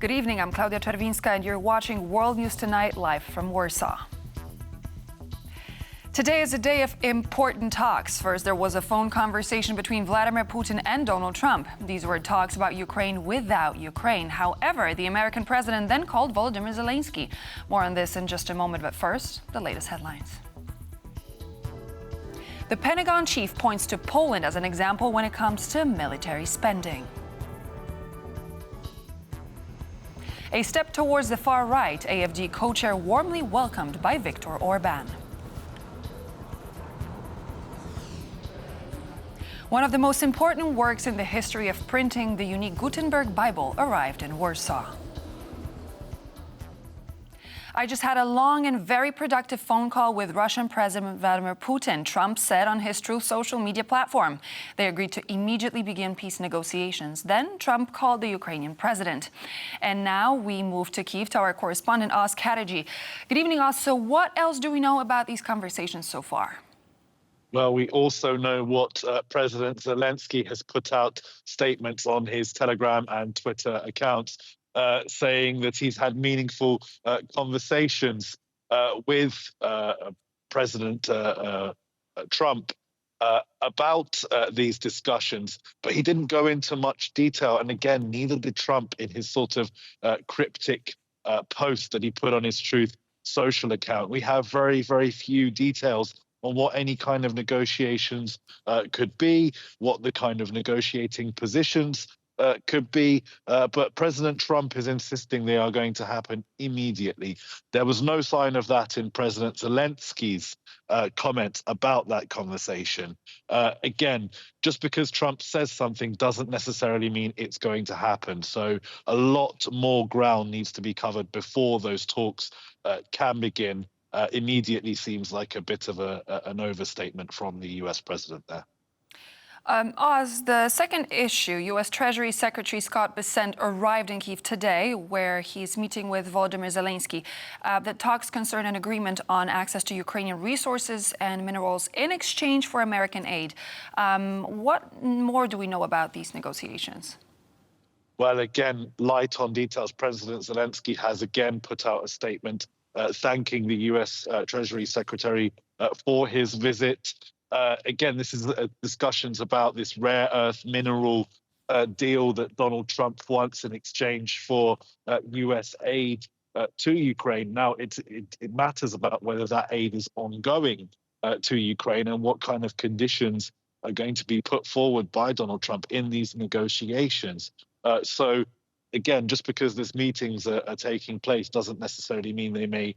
Good evening, I'm Klaudia Czerwińska and you're watching World News Tonight live from Warsaw. Today is a day of important talks. First, there was a phone conversation between Vladimir Putin and Donald Trump. These were talks about Ukraine without Ukraine. However, the American president then called Volodymyr Zelenskyy. More on this in just a moment, but first, the latest headlines. The Pentagon chief points to Poland as an example when it comes to military spending. A step towards the far right, AfD co-chair warmly welcomed by Viktor Orban. One of the most important works in the history of printing, the unique Gutenberg Bible, arrived in Warsaw. I just had a long and very productive phone call with Russian President Vladimir Putin, Trump said on his Truth social media platform. They agreed to immediately begin peace negotiations. Then Trump called the Ukrainian president. And now we move to Kyiv to our correspondent, Oz Kataji. Good evening, Oz. So what else do we know about these conversations so far? Well, we also know what President Zelenskyy has put out statements on his Telegram and Twitter accounts, saying that he's had meaningful conversations with President Trump about these discussions, but he didn't go into much detail. And again, neither did Trump in his sort of cryptic post that he put on his Truth social account. We have very, very few details on what any kind of negotiations could be, what the kind of negotiating positions could be, but President Trump is insisting they are going to happen immediately. There was no sign of that in President Zelenskyy's comments about that conversation. Again, just because Trump says something doesn't necessarily mean it's going to happen. So a lot more ground needs to be covered before those talks can begin. Immediately seems like a bit of an overstatement from the US president there. Oz, the second issue, U.S. Treasury Secretary Scott Bessent arrived in Kyiv today, where he's meeting with Volodymyr Zelenskyy. The talks concern an agreement on access to Ukrainian resources and minerals in exchange for American aid. What more do we know about these negotiations? Well, again, light on details. President Zelenskyy has again put out a statement thanking the U.S. Treasury Secretary for his visit. Again, this is discussions about this rare earth mineral deal that Donald Trump wants in exchange for U.S. aid to Ukraine. Now, it matters about whether that aid is ongoing to Ukraine and what kind of conditions are going to be put forward by Donald Trump in these negotiations. So, again, just because these meetings are taking place doesn't necessarily mean they may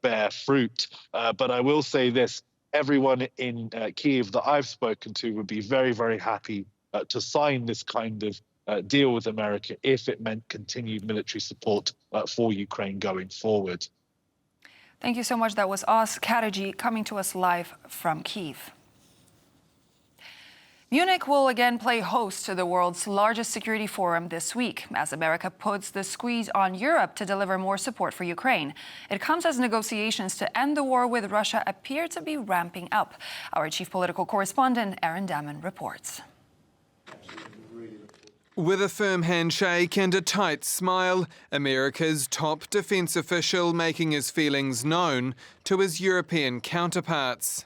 bear fruit. But I will say this. Everyone in Kyiv that I've spoken to would be very, very happy to sign this kind of deal with America if it meant continued military support for Ukraine going forward. Thank you so much. That was Oz Kataji coming to us live from Kyiv. Munich will again play host to the world's largest security forum this week, as America puts the squeeze on Europe to deliver more support for Ukraine. It comes as negotiations to end the war with Russia appear to be ramping up. Our chief political correspondent, Aaron Damon, reports. With a firm handshake and a tight smile, America's top defense official making his feelings known to his European counterparts.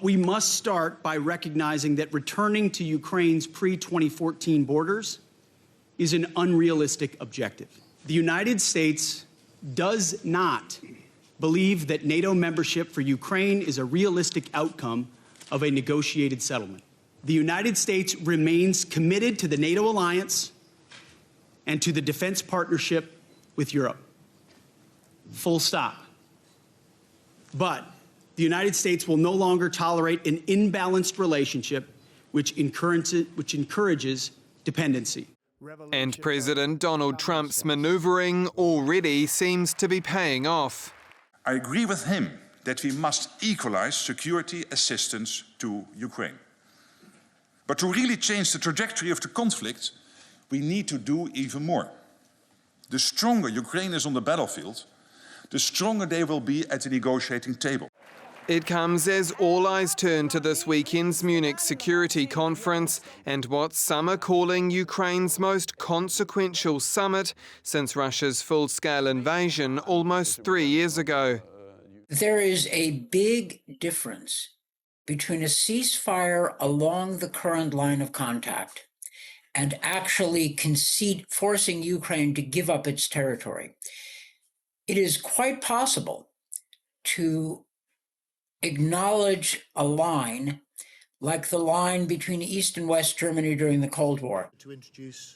We must start by recognizing that returning to Ukraine's pre-2014 borders is an unrealistic objective. The United States does not believe that NATO membership for Ukraine is a realistic outcome of a negotiated settlement. The United States remains committed to the NATO alliance and to the defense partnership with Europe. Full stop. But the United States will no longer tolerate an imbalanced relationship which encourages dependency. And President Donald Trump's maneuvering already seems to be paying off. I agree with him that we must equalize security assistance to Ukraine. But to really change the trajectory of the conflict, we need to do even more. The stronger Ukraine is on the battlefield, the stronger they will be at the negotiating table. It comes as all eyes turn to this weekend's Munich Security Conference and what some are calling Ukraine's most consequential summit since Russia's full-scale invasion almost 3 years ago. There is a big difference between a ceasefire along the current line of contact and actually forcing Ukraine to give up its territory. It is quite possible to acknowledge a line like the line between East and West Germany during the Cold War.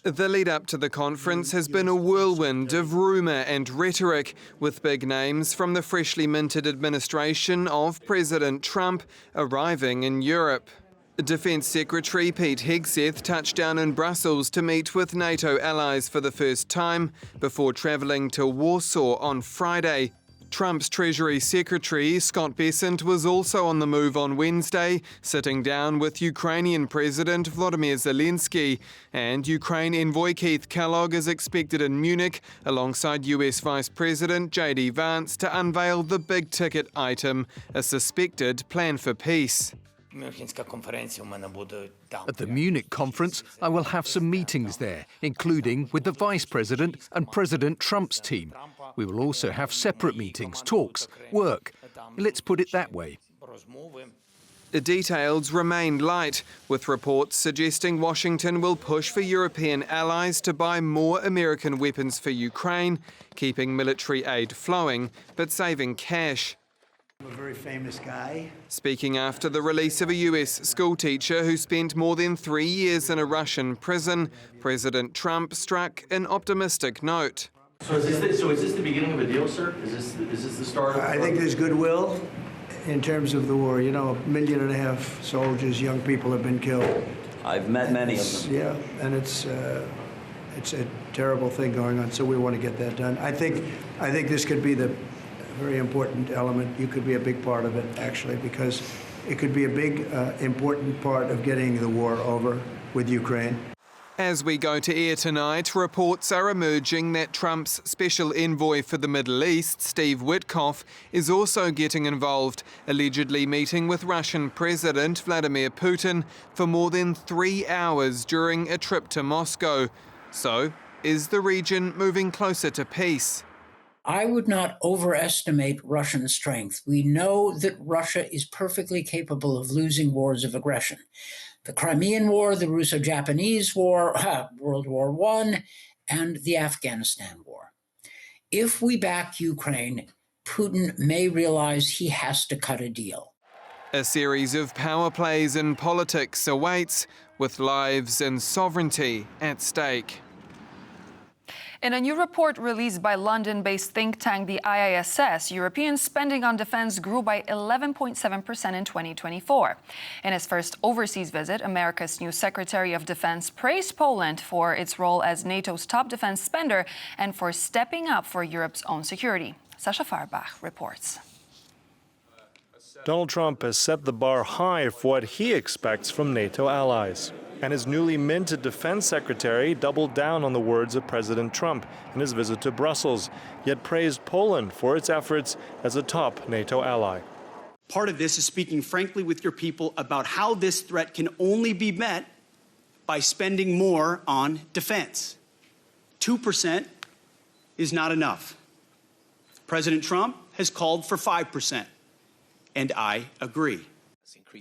The lead up to the conference has been a whirlwind of rumour and rhetoric, with big names from the freshly minted administration of President Trump arriving in Europe. Defence Secretary Pete Hegseth touched down in Brussels to meet with NATO allies for the first time before travelling to Warsaw on Friday. Trump's Treasury Secretary Scott Bessent was also on the move on Wednesday, sitting down with Ukrainian President Volodymyr Zelenskyy, and Ukraine envoy Keith Kellogg is expected in Munich alongside US Vice President J.D. Vance to unveil the big-ticket item, a suspected plan for peace. At the Munich conference, I will have some meetings there, including with the Vice President and President Trump's team. We will also have separate meetings, talks, work. Let's put it that way. The details remain light, with reports suggesting Washington will push for European allies to buy more American weapons for Ukraine, keeping military aid flowing, but saving cash. I'm a very famous guy. Speaking after the release of a US schoolteacher who spent more than 3 years in a Russian prison, President Trump struck an optimistic note. So is this the beginning of a deal, sir? Is this the start of I think there's goodwill in terms of the war. You know, 1.5 million soldiers, young people have been killed. I've met many of them. Yeah, and it's a terrible thing going on, so we want to get that done. I think this could be the very important element. You could be a big part of it, actually, because it could be a big, important part of getting the war over with Ukraine. As we go to air tonight, reports are emerging that Trump's special envoy for the Middle East, Steve Witkoff, is also getting involved, allegedly meeting with Russian President Vladimir Putin for more than 3 hours during a trip to Moscow. So, is the region moving closer to peace? I would not overestimate Russian strength. We know that Russia is perfectly capable of losing wars of aggression. The Crimean War, the Russo-Japanese War, World War I, and the Afghanistan War. If we back Ukraine, Putin may realize he has to cut a deal. A series of power plays in politics awaits, with lives and sovereignty at stake. In a new report released by London-based think tank the IISS, European spending on defense grew by 11.7% in 2024. In his first overseas visit, America's new Secretary of Defense praised Poland for its role as NATO's top defense spender and for stepping up for Europe's own security. Sasha Farbach reports. Donald Trump has set the bar high for what he expects from NATO allies. And his newly minted defense secretary doubled down on the words of President Trump in his visit to Brussels, yet praised Poland for its efforts as a top NATO ally. Part of this is speaking frankly with your people about how this threat can only be met by spending more on defense. 2% is not enough. President Trump has called for 5%, and I agree.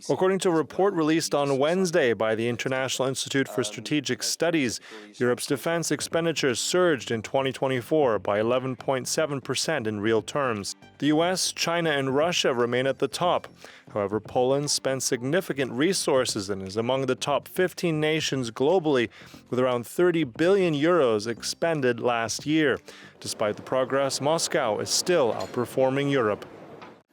According to a report released on Wednesday by the International Institute for Strategic Studies, Europe's defense expenditures surged in 2024 by 11.7% in real terms. The US, China, and Russia remain at the top. However, Poland spends significant resources and is among the top 15 nations globally, with around 30 billion euros expended last year. Despite the progress, Moscow is still outperforming Europe.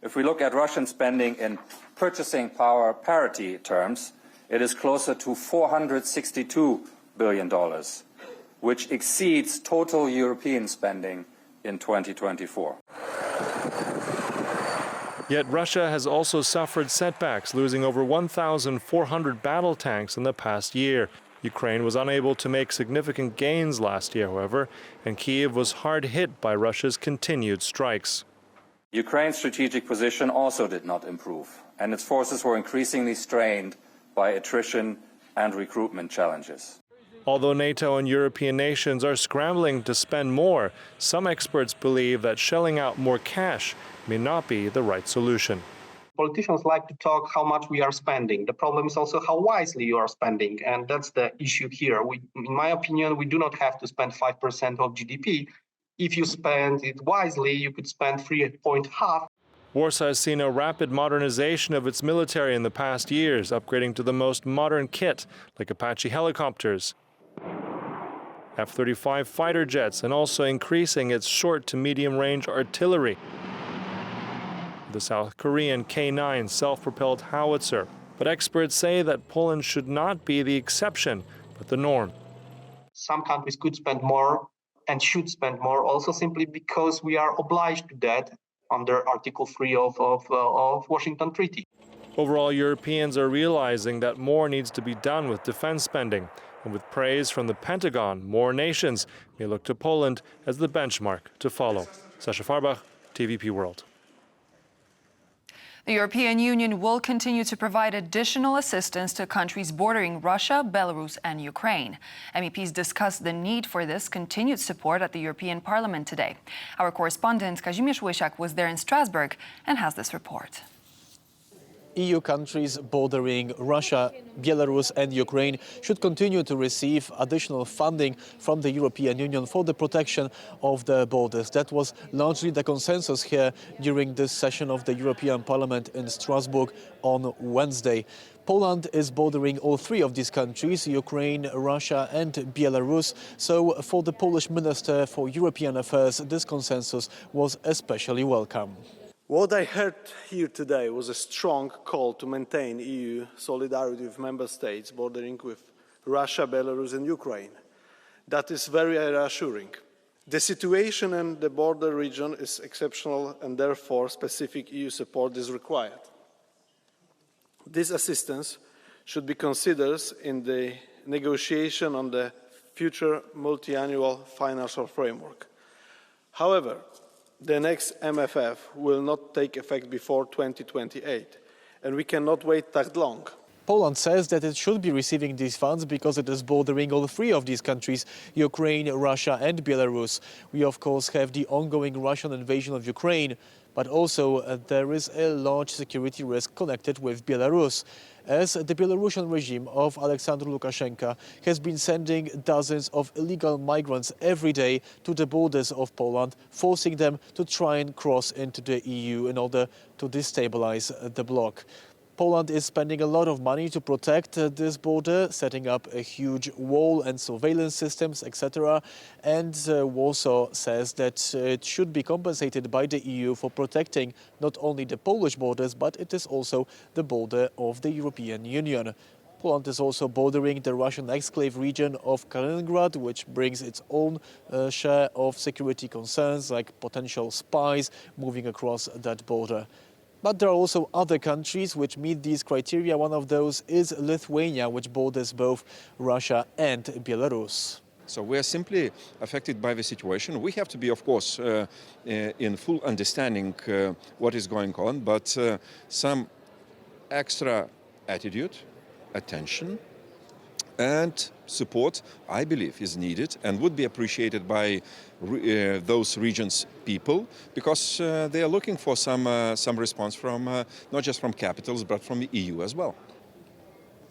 If we look at Russian spending in purchasing power parity terms, it is closer to $462 billion, which exceeds total European spending in 2024. Yet Russia has also suffered setbacks, losing over 1,400 battle tanks in the past year. Ukraine was unable to make significant gains last year, however, and Kyiv was hard hit by Russia's continued strikes. Ukraine's strategic position also did not improve, and its forces were increasingly strained by attrition and recruitment challenges. Although NATO and European nations are scrambling to spend more, some experts believe that shelling out more cash may not be the right solution. Politicians like to talk how much we are spending. The problem is also how wisely you are spending, and that's the issue here. In my opinion, we do not have to spend 5% of GDP. If you spend it wisely, you could spend 3.5%. Warsaw has seen a rapid modernization of its military in the past years, upgrading to the most modern kit, like Apache helicopters, F-35 fighter jets, and also increasing its short to medium-range artillery. The South Korean K-9 self-propelled howitzer. But experts say that Poland should not be the exception, but the norm. Some countries could spend more and should spend more also simply because we are obliged to that under Article 3 of Washington Treaty. Overall, Europeans are realizing that more needs to be done with defense spending. And with praise from the Pentagon, more nations may look to Poland as the benchmark to follow. Sasha Farbach, TVP World. The European Union will continue to provide additional assistance to countries bordering Russia, Belarus and Ukraine. MEPs discussed the need for this continued support at the European Parliament today. Our correspondent Kazimierz Łysiak was there in Strasbourg and has this report. EU countries bordering Russia, Belarus and Ukraine should continue to receive additional funding from the European Union for the protection of their borders. That was largely the consensus here during this session of the European Parliament in Strasbourg on Wednesday. Poland is bordering all three of these countries, Ukraine, Russia and Belarus. So for the Polish Minister for European Affairs, this consensus was especially welcome. What I heard here today was a strong call to maintain EU solidarity with member states bordering with Russia, Belarus and Ukraine. That is very reassuring. The situation in the border region is exceptional and therefore specific EU support is required. This assistance should be considered in the negotiation on the future multi-annual financial framework. However, the next MFF will not take effect before 2028, and we cannot wait that long. Poland says that it should be receiving these funds because it is bordering all three of these countries, Ukraine, Russia and Belarus. We of course have the ongoing Russian invasion of Ukraine, but also there is a large security risk connected with Belarus, as the Belarusian regime of Alexander Lukashenko has been sending dozens of illegal migrants every day to the borders of Poland, forcing them to try and cross into the EU in order to destabilize the bloc. Poland is spending a lot of money to protect this border, setting up a huge wall and surveillance systems, etc. And Warsaw says that it should be compensated by the EU for protecting not only the Polish borders, but it is also the border of the European Union. Poland is also bordering the Russian exclave region of Kaliningrad, which brings its own share of security concerns, like potential spies moving across that border. But there are also other countries which meet these criteria. One of those is Lithuania, which borders both Russia and Belarus. So we are simply affected by the situation. We have to be, of course, in full understanding what is going on, but some extra attitude, attention, and support, I believe, is needed and would be appreciated by those regions' people, because they are looking for some response from not just from capitals but from the EU as well.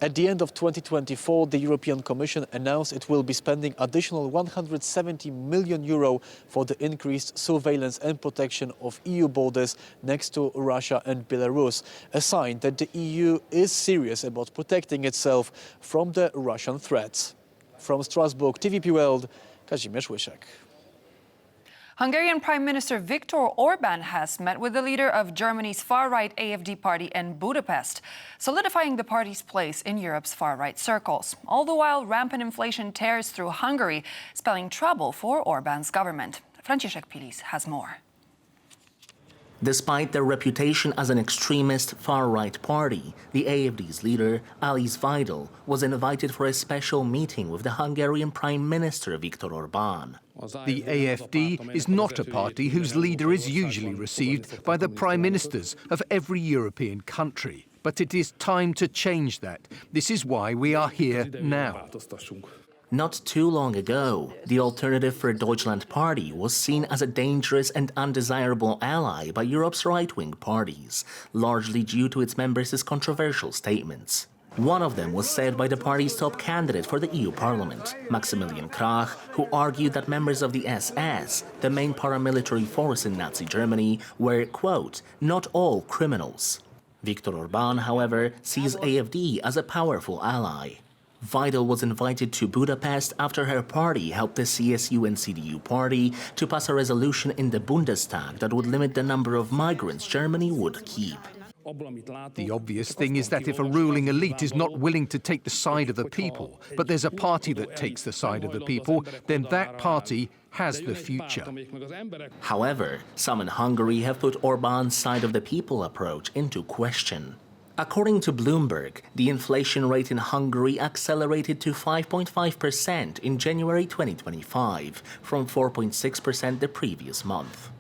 At the end of 2024, the European Commission announced it will be spending additional €170 million for the increased surveillance and protection of EU borders next to Russia and Belarus, a sign that the EU is serious about protecting itself from the Russian threats. From Strasbourg, TVP World, Kazimierz Łysiak. Hungarian Prime Minister Viktor Orban has met with the leader of Germany's far-right AfD party in Budapest, solidifying the party's place in Europe's far-right circles. All the while, rampant inflation tears through Hungary, spelling trouble for Orban's government. Franciszek Pilis has more. Despite their reputation as an extremist far-right party, the AfD's leader, Alice Weidel, was invited for a special meeting with the Hungarian Prime Minister Viktor Orban. The AfD is not a party whose leader is usually received by the prime ministers of every European country. But it is time to change that. This is why we are here now. Not too long ago, the Alternative for Deutschland party was seen as a dangerous and undesirable ally by Europe's right-wing parties, largely due to its members' controversial statements. One of them was said by the party's top candidate for the EU Parliament, Maximilian Krach, who argued that members of the SS, the main paramilitary force in Nazi Germany, were, quote, not all criminals. Viktor Orban, however, sees AfD as a powerful ally. Weidel was invited to Budapest after her party helped the CSU and CDU party to pass a resolution in the Bundestag that would limit the number of migrants Germany would keep. The obvious thing is that if a ruling elite is not willing to take the side of the people, but there's a party that takes the side of the people, then that party has the future. However, some in Hungary have put Orban's side of the people approach into question. According to Bloomberg, the inflation rate in Hungary accelerated to 5.5% in January 2025, from 4.6% the previous month.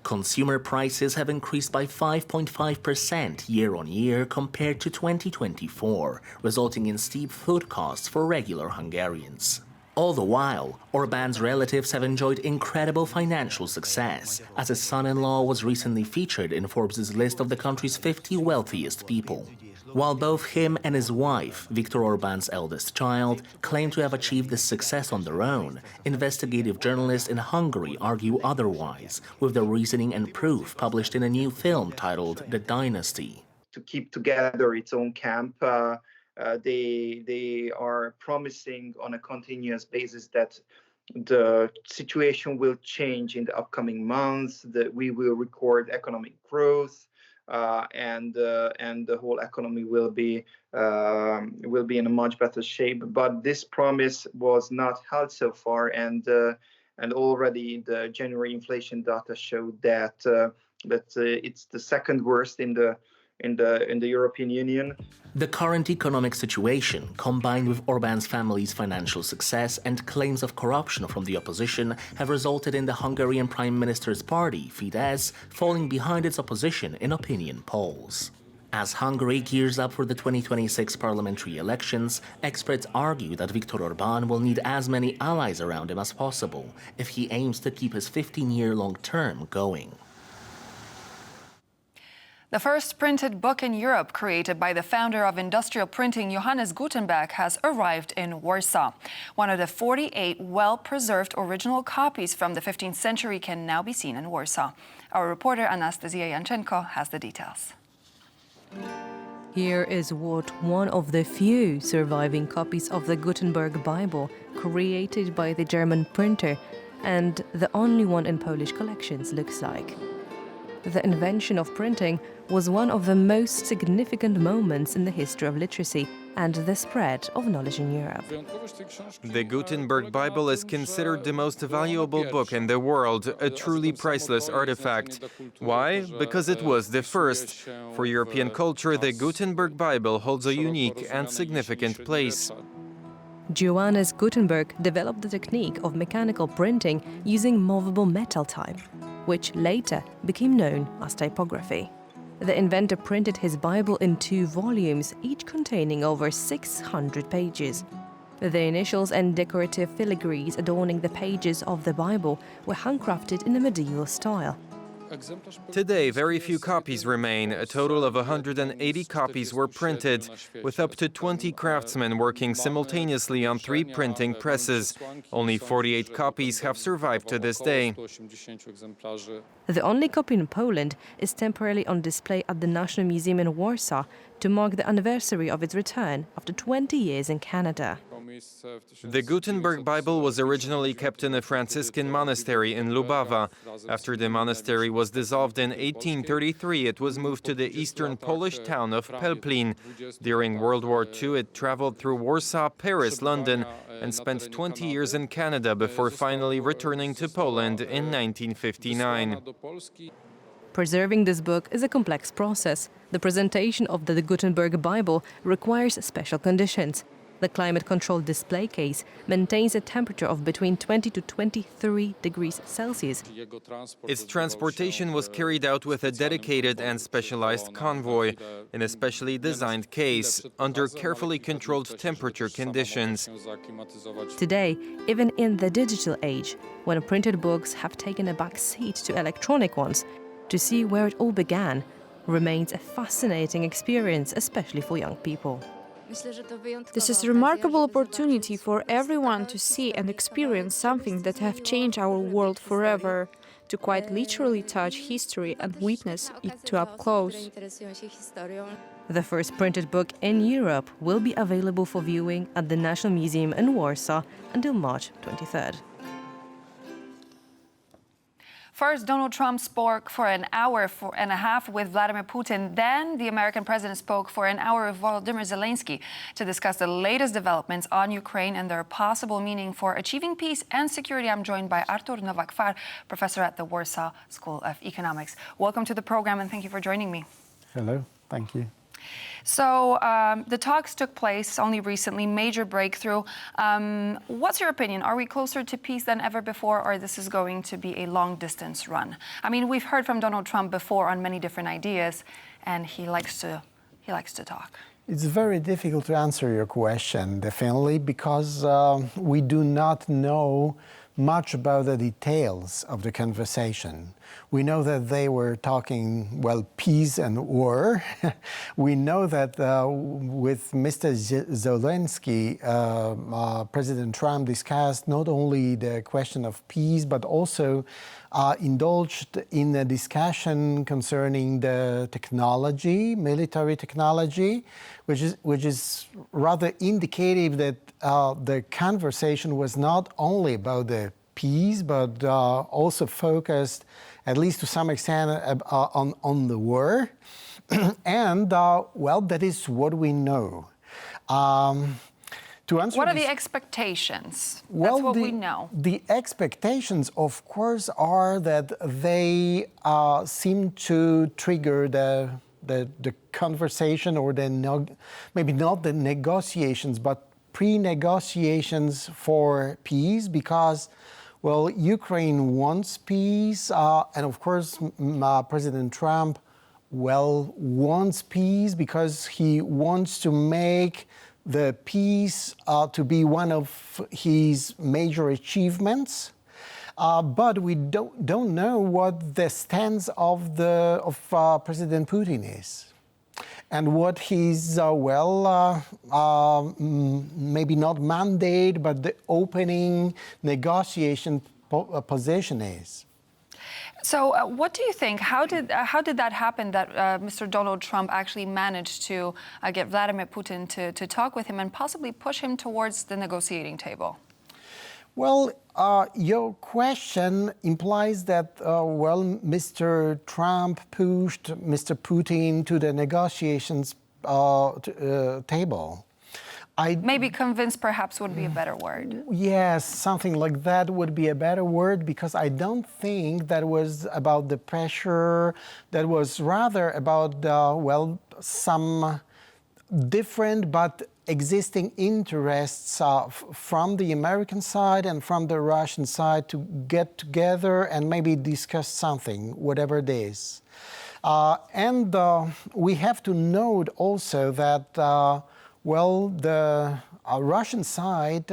Consumer prices have increased by 5.5% year-on-year compared to 2024, resulting in steep food costs for regular Hungarians. All the while, Orban's relatives have enjoyed incredible financial success, as his son-in-law was recently featured in Forbes' list of the country's 50 wealthiest people. While both him and his wife, Viktor Orban's eldest child, claim to have achieved this success on their own, investigative journalists in Hungary argue otherwise, with their reasoning and proof published in a new film titled The Dynasty. To keep together its own camp, they are promising on a continuous basis that the situation will change in the upcoming months, that we will record economic growth, and the whole economy will be in a much better shape. But this promise was not held so far, and already the January inflation data showed that it's the second worst in the European Union. The current economic situation, combined with Orban's family's financial success and claims of corruption from the opposition, have resulted in the Hungarian Prime Minister's party, Fidesz, falling behind its opposition in opinion polls. As Hungary gears up for the 2026 parliamentary elections, experts argue that Viktor Orban will need as many allies around him as possible if he aims to keep his 15-year-long term going. The first printed book in Europe, created by the founder of industrial printing, Johannes Gutenberg, has arrived in Warsaw. One of the 48 well-preserved original copies from the 15th century can now be seen in Warsaw. Our reporter Anastasia Yanchenko has the details. Here is what one of the few surviving copies of the Gutenberg Bible, created by the German printer, and the only one in Polish collections, looks like. The invention of printing was one of the most significant moments in the history of literacy and the spread of knowledge in Europe. The Gutenberg Bible is considered the most valuable book in the world, a truly priceless artifact. Why? Because it was the first. For European culture, the Gutenberg Bible holds a unique and significant place. Johannes Gutenberg developed the technique of mechanical printing using movable metal type, which later became known as typography. The inventor printed his Bible in 2 volumes, each containing over 600 pages. The initials and decorative filigrees adorning the pages of the Bible were handcrafted in a medieval style. Today, very few copies remain. A total of 180 copies were printed, with up to 20 craftsmen working simultaneously on 3 printing presses. Only 48 copies have survived to this day. The only copy in Poland is temporarily on display at the National Museum in Warsaw to mark the anniversary of its return after 20 years in Canada. The Gutenberg Bible was originally kept in a Franciscan monastery in Lubawa. After the monastery was dissolved in 1833, it was moved to the eastern Polish town of Pelplin. During World War II, it traveled through Warsaw, Paris, London, and spent 20 years in Canada before finally returning to Poland in 1959. Preserving this book is a complex process. The presentation of the Gutenberg Bible requires special conditions. The climate-controlled display case maintains a temperature of between 20 to 23 degrees Celsius. Its transportation was carried out with a dedicated and specialized convoy in a specially designed case under carefully controlled temperature conditions. Today, even in the digital age, when printed books have taken a back seat to electronic ones, to see where it all began remains a fascinating experience, especially for young people. This is a remarkable opportunity for everyone to see and experience something that have changed our world forever, to quite literally touch history and witness it to up close. The first printed book in Europe will be available for viewing at the National Museum in Warsaw until March 23rd. First, Donald Trump spoke for an hour and a half with Vladimir Putin. Then the American president spoke for an hour with Volodymyr Zelenskyy to discuss the latest developments on Ukraine and their possible meaning for achieving peace and security. I'm joined by Artur Nowak-Far, professor at the Warsaw School of Economics. Welcome to the program and thank you for joining me. Hello, thank you. So the talks took place only recently, major breakthrough. What's your opinion? Are we closer to peace than ever before, or this is going to be a long-distance run? I mean, we've heard from Donald Trump before on many different ideas, and he likes to talk. It's very difficult to answer your question, definitely, because we do not know much about the details of the conversation. We know that they were talking, well, peace and war. We know that with Mr. Zelenskyy, President Trump discussed not only the question of peace, but also indulged in a discussion concerning the technology, military technology, which is rather indicative that the conversation was not only about the peace, but also focused, at least to some extent, on the war. And, well, that is what we know. To answer what are the expectations? Well, that's what we know. The expectations, of course, are that they seem to trigger the conversation, or maybe not the negotiations, but pre-negotiations for peace, because, well, Ukraine wants peace, and of course, President Trump, well, wants peace because he wants to make the peace to be one of his major achievements. But we don't know what the stance of President Putin is, and what his maybe not mandate, but the opening negotiation position is. So what do you think? How did that happen, that Mr. Donald Trump actually managed to get Vladimir Putin to talk with him and possibly push him towards the negotiating table? Well, your question implies that, Mr. Trump pushed Mr. Putin to the negotiations table. Maybe convinced perhaps would be a better word. Yes, something like that would be a better word, because I don't think that was about the pressure. That was rather about, some different but existing interests from the American side and from the Russian side to get together and maybe discuss something, whatever it is. And we have to note also that the Russian side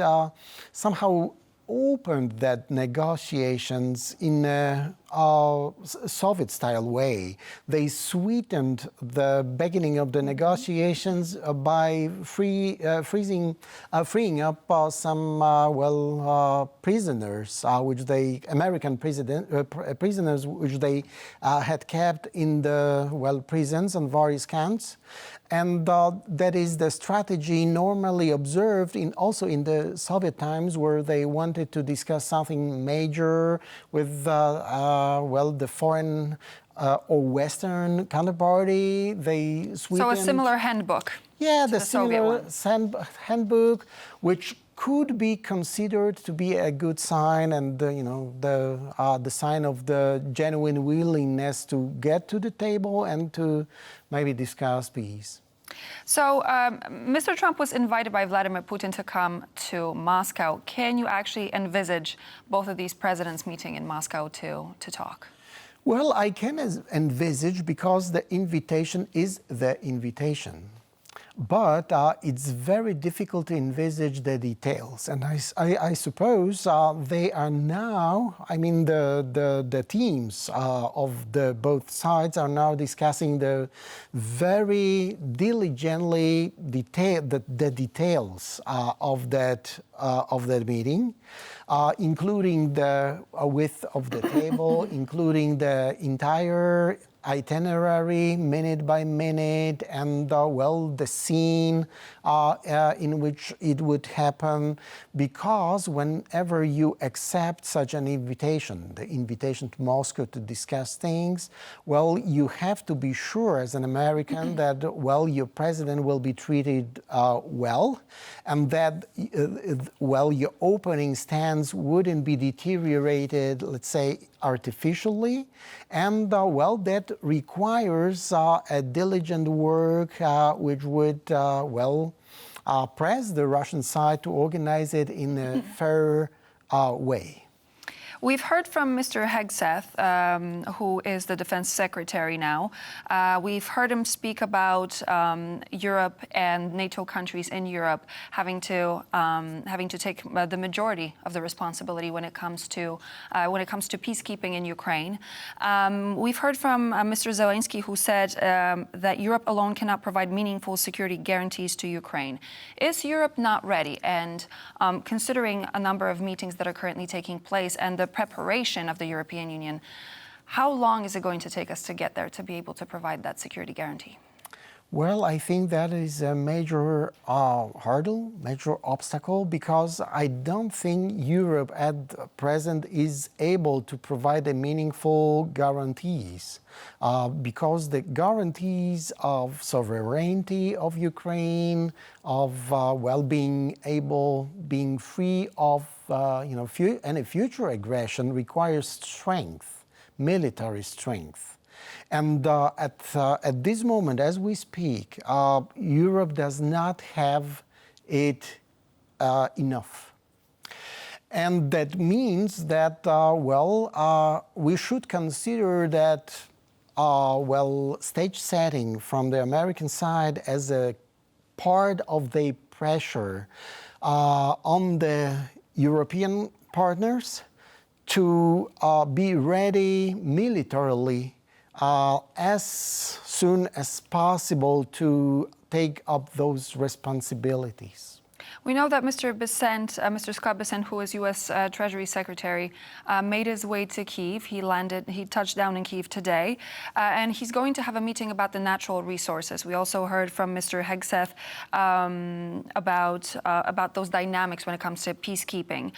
somehow opened that negotiations in a Soviet-style way. They sweetened the beginning of the negotiations by freeing up some prisoners, American prisoners, which they had kept in the prisons and various camps. And that is the strategy normally observed also in the Soviet times, where they wanted to discuss something major with the foreign or Western counterparty. They sweetened. So a similar handbook. Yeah, the similar handbook, which could be considered to be a good sign and the sign of the genuine willingness to get to the table and to maybe discuss peace. So, Mr. Trump was invited by Vladimir Putin to come to Moscow. Can you actually envisage both of these presidents meeting in Moscow to talk? Well, I can envisage, because the invitation is the invitation. But it's very difficult to envisage the details, and I suppose they are now. I mean, the teams of the both sides are now discussing the very diligently the details of that meeting, including the width of the table, including the entire itinerary, minute by minute, and the scene in which it would happen, because whenever you accept such an invitation, the invitation to Moscow to discuss things, well, you have to be sure as an American that, well, your president will be treated well, and that, your opening stance wouldn't be deteriorated, let's say, artificially, and that requires a diligent work which would press the Russian side to organize it in a fair way. We've heard from Mr. Hegseth, who is the defense secretary now. We've heard him speak about Europe and NATO countries in Europe having to take the majority of the responsibility when it comes to peacekeeping in Ukraine. We've heard from Mr. Zelenskyy, who said that Europe alone cannot provide meaningful security guarantees to Ukraine. Is Europe not ready? And considering a number of meetings that are currently taking place and the preparation of the European Union, how long is it going to take us to get there to be able to provide that security guarantee? Well, I think that is a major hurdle, major obstacle, because I don't think Europe at present is able to provide a meaningful guarantees, because the guarantees of sovereignty of Ukraine, of being free of any future aggression requires strength, military strength. And at this moment, as we speak, Europe does not have it enough. And that means that, we should consider that, stage setting from the American side as a part of the pressure on the European partners to be ready militarily as soon as possible to take up those responsibilities. We know that Mr. Scott Bessent, who is U.S. Treasury Secretary, made his way to Kyiv. He touched down in Kyiv today, and he's going to have a meeting about the natural resources. We also heard from Mr. Hegseth about those dynamics when it comes to peacekeeping.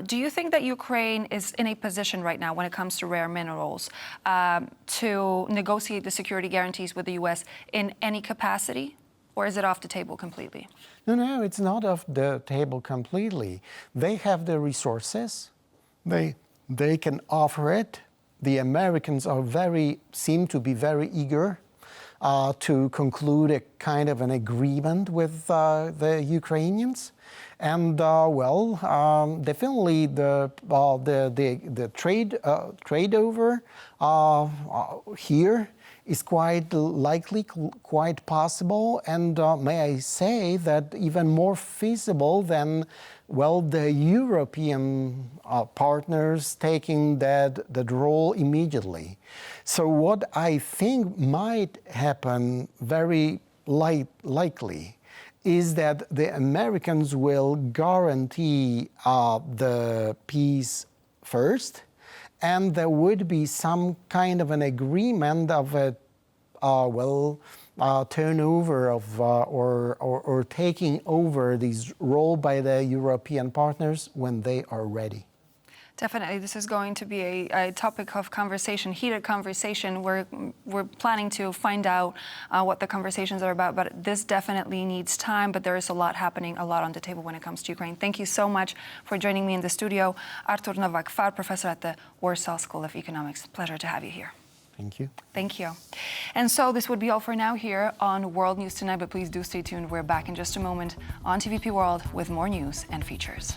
Do you think that Ukraine is in a position right now when it comes to rare minerals to negotiate the security guarantees with the U.S. in any capacity? Or is it off the table completely? No, it's not off the table completely. They have the resources. They can offer it. The Americans seem to be very eager to conclude a kind of an agreement with the Ukrainians. And definitely the trade over here is quite likely, quite possible, and may I say that even more feasible than, the European partners taking that role immediately. So what I think might happen very likely is that the Americans will guarantee the peace first, and there would be some kind of an agreement of a turnover of or taking over this role by the European partners when they are ready. Definitely, this is going to be a topic of conversation, heated conversation. We're planning to find out what the conversations are about, but this definitely needs time. But there is a lot happening, a lot on the table when it comes to Ukraine. Thank you so much for joining me in the studio. Artur Nowak-Far, professor at the Warsaw School of Economics. Pleasure to have you here. Thank you. Thank you. And so this would be all for now here on World News Tonight, but please do stay tuned. We're back in just a moment on TVP World with more news and features.